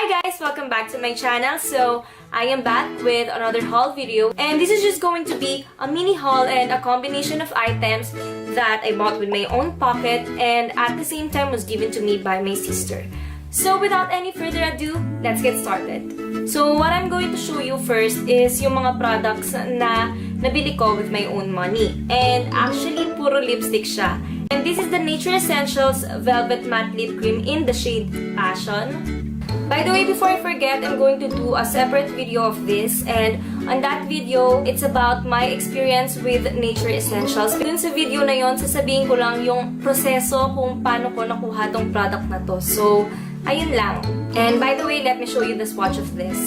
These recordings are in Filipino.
Hi guys! Welcome back to my channel. So, I am back with another haul video. And this is just going to be a mini haul and a combination of items that I bought with my own pocket and at the same time was given to me by my sister. So, without any further ado, let's get started. So, what I'm going to show you first is yung mga products na nabili ko with my own money. And actually, puro lipstick siya. And this is the Nature Essentials Velvet Matte Lip Cream in the shade Passion. By the way, before I forget, I'm going to do a separate video of this, and on that video, it's about my experience with Nature Essentials. Dun sa video na yon, sasabihin ko lang yung proseso kung paano ko nakuha tong product na to. So, ayun lang. And by the way, let me show you the swatch of this.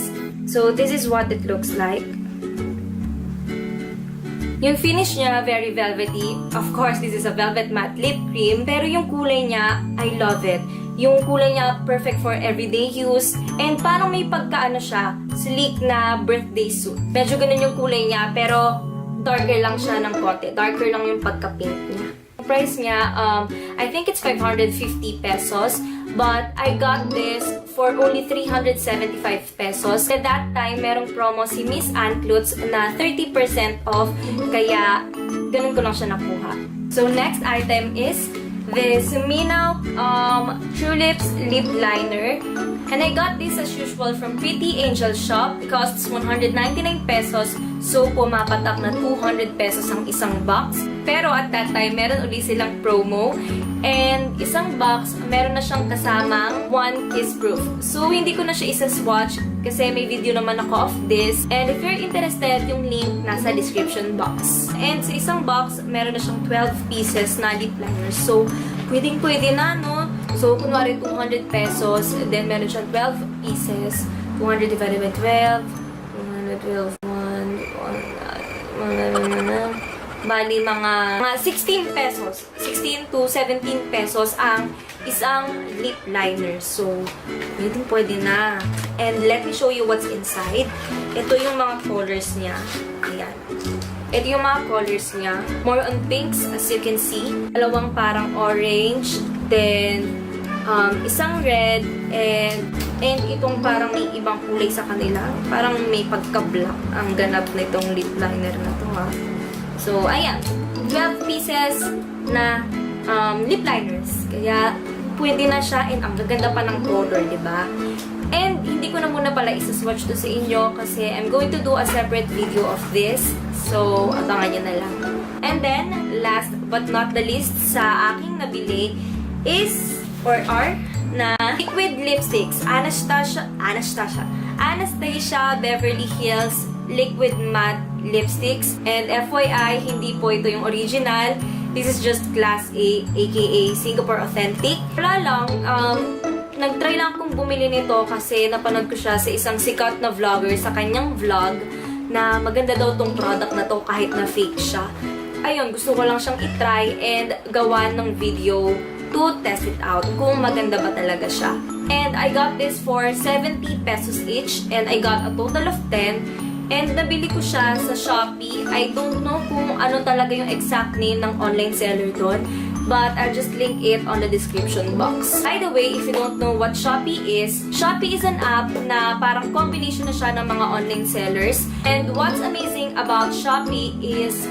So, this is what it looks like. Yung finish niya, very velvety. Of course, this is a velvet matte lip cream, pero yung kulay niya, I love it. Yung kulay niya, perfect for everyday use. And parang may pagkaano siya, sleek na birthday suit. Medyo ganun yung kulay niya, pero darker lang siya ng konti. Darker lang yung pagka-pink niya. Price niya, I think it's 550 pesos. But I got this for only 375 pesos. At that time, merong promo si Miss Ann Klutz na 30% off. Kaya, ganun ko lang siya nakuha. So, next item is this Minaw True Lips Lip Liner. And I got this as usual from Pretty Angel Shop. It costs 199 pesos. So, pumapatak na 200 pesos ang isang box. Pero at that time, meron ulit silang promo. And isang box, meron na siyang kasamang 1 kiss proof. So, hindi ko na siya isa-swatch kasi may video naman ako of this. And if you're interested, yung link nasa description box. And sa isang box, meron na siyang 12 pieces na lip liner. So, pwedeng-pwede na, no? So, kunwari 200 pesos, then meron siyang 12 pieces. 200 divided by 12, 212, 1, bali mga 16 pesos. 16 to 17 pesos ang isang lip liner. So, pwede na. And let me show you what's inside. Ito yung mga colors niya. Ayan. Ito yung mga colors niya. More on pinks, as you can see. Dalawang parang orange. Then, isang red. And itong parang may ibang kulay sa kanila. Parang may pagka-black ang ganap nitong lip liner na to, ha. So, ayan. 12 pieces na lip liners. Kaya, pwede na siya. And ang gaganda pa ng color, diba? And, hindi ko na muna pala isa-swatch to sa inyo kasi I'm going to do a separate video of this. So, abangan nyo na lang. And then, last but not the least sa aking nabili is, or are, na liquid lipsticks. Anastasia Beverly Hills Liquid Matte Lipsticks. And FYI, hindi po ito yung original. This is just Class A, aka Singapore Authentic. Wala lang, nag-try lang akong bumili nito kasi napanood ko siya sa isang sikat na vlogger sa kanyang vlog na maganda daw tong product na to kahit na fake siya. Ayun, gusto ko lang siyang itry and gawa ng video to test it out kung maganda ba talaga siya. And I got this for 70 pesos each and I got a total of 10. And nabili ko siya sa Shopee. I don't know kung ano talaga yung exact name ng online seller doon. But I'll just link it on the description box. By the way, if you don't know what Shopee is an app na parang combination na siya ng mga online sellers. And what's amazing about Shopee is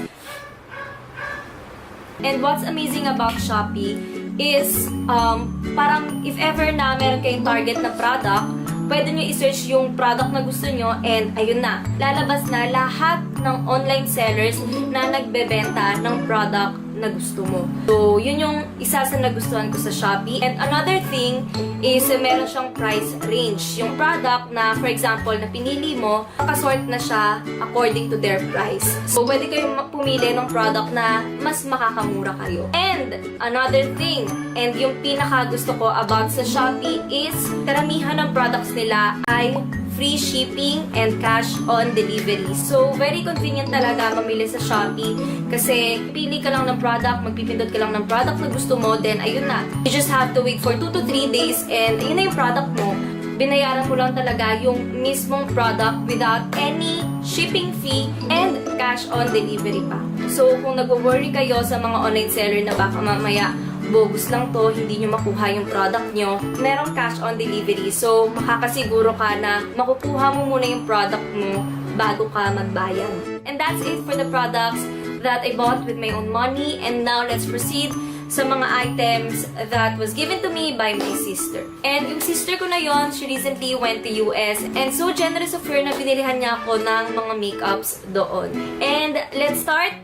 parang if ever na meron kayong target na product, pwede nyo i-search yung product na gusto nyo and ayun na, lalabas na lahat ng online sellers na nagbebenta ng product na gusto mo. So, yun yung isa sa nagustuhan ko sa Shopee. And another thing is meron siyang price range. Yung product na, for example, na pinili mo, nakasort na siya according to their price. So, pwede kayong pumili ng product na mas makakamura kayo. And another thing, and yung pinaka gusto ko about sa Shopee is karamihan ng products nila ay free shipping and cash on delivery. So, very convenient talaga mamili sa Shopee kasi pili ka lang ng product, magpipindot ka lang ng product na gusto mo, then ayun na. You just have to wait for 2 to 3 days and yun na yung product mo. Binayaran mo lang talaga yung mismong product without any shipping fee and cash on delivery pa. So, kung nag-worry kayo sa mga online seller na baka mamaya bogus lang to, hindi nyo makuha yung product nyo, merong cash on delivery. So, makakasiguro ka na makukuha mo muna yung product mo bago ka magbayad. And that's it for the products that I bought with my own money. And now, let's proceed sa mga items that was given to me by my sister. And yung sister ko na yon, she recently went to US and so generous of her na binilihan niya ako ng mga makeups doon. And let's start!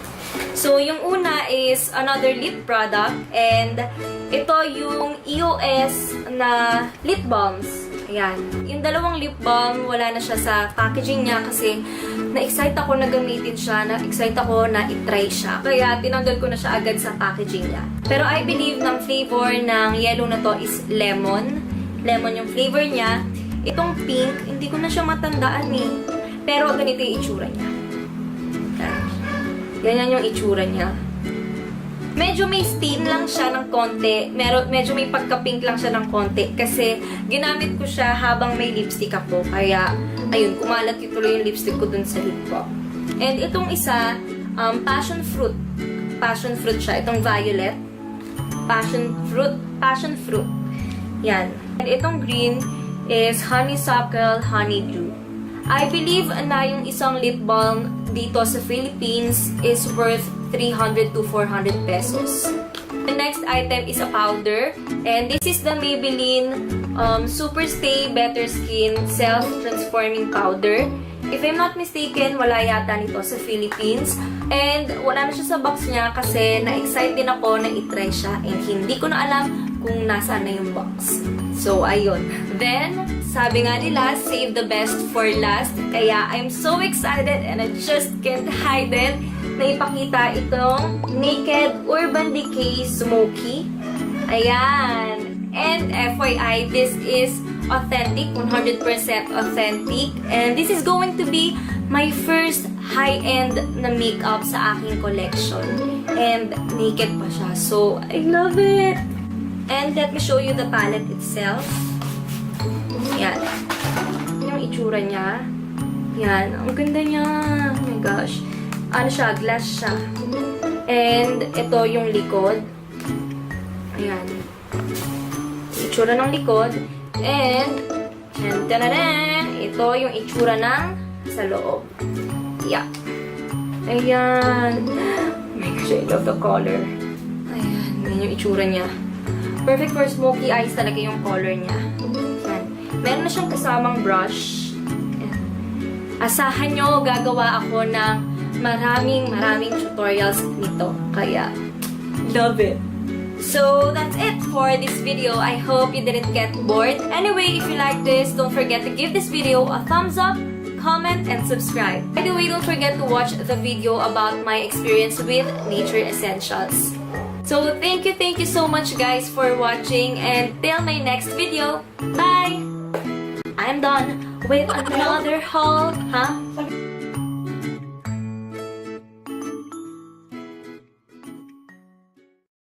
So, yung una is another lip product and ito yung EOS na lip balms. Ayan. Yung dalawang lip balm, wala na siya sa packaging niya kasi na-excite ako na gamitin siya, na-excite ako na itry siya. Kaya tinanggal ko na siya agad sa packaging niya. Pero I believe ng flavor ng yellow na to is lemon. Lemon yung flavor niya. Itong pink, hindi ko na siya matandaan eh. Pero ganito yung itsura niya. Ganyan yung itsura niya. Medyo may stain lang siya ng konti. Medyo may pagka-pink lang siya ng konti. Kasi ginamit ko siya habang may lipstick ako. Kaya, ayun, kumalat yung tuloy yung lipstick ko dun sa lip ko. And itong isa, passion fruit. Passion fruit siya. Itong violet. Passion fruit. Yan. And itong green is honeysuckle honeydew. I believe na yung isang lip balm dito sa Philippines is worth 300 to 400 pesos. The next item is a powder. And this is the Maybelline Super Stay Better Skin Self-Transforming Powder. If I'm not mistaken, wala yata nito sa Philippines. And wala na siya sa box niya kasi na-excite din ako na itry siya. And hindi ko na alam kung nasaan na yung box. So, ayun. Then, sabi nga nila, save the best for last. Kaya, I'm so excited and I just can't hide it na ipakita itong Naked Urban Decay Smoky. Ayan. And FYI, this is authentic, 100% authentic. And this is going to be my first high-end na makeup sa aking collection. And naked pa siya. So, I love it! And let me show you the palette itself. Yan. Yung itsura niya. Yan. Ang ganda niya. Oh my gosh. Ano siya? Glass siya. And ito yung likod. Ayan. Itsura ng likod. And, ito yung itsura ng sa loob. Yeah. Ayan. Oh my gosh, I love the color. Ayan. Yan yung itsura niya. Perfect for smoky eyes talaga yung color niya. Yan. Meron na siyang kasamang brush. Yan. Asahan nyo, gagawa ako ng maraming tutorials nito. Kaya, love it. So, that's it for this video. I hope you didn't get bored. Anyway, if you like this, don't forget to give this video a thumbs up, comment, and subscribe. By the way, don't forget to watch the video about my experience with Nature Essentials. So, thank you so much guys for watching and till my next video. Bye! I'm done with another haul. Huh?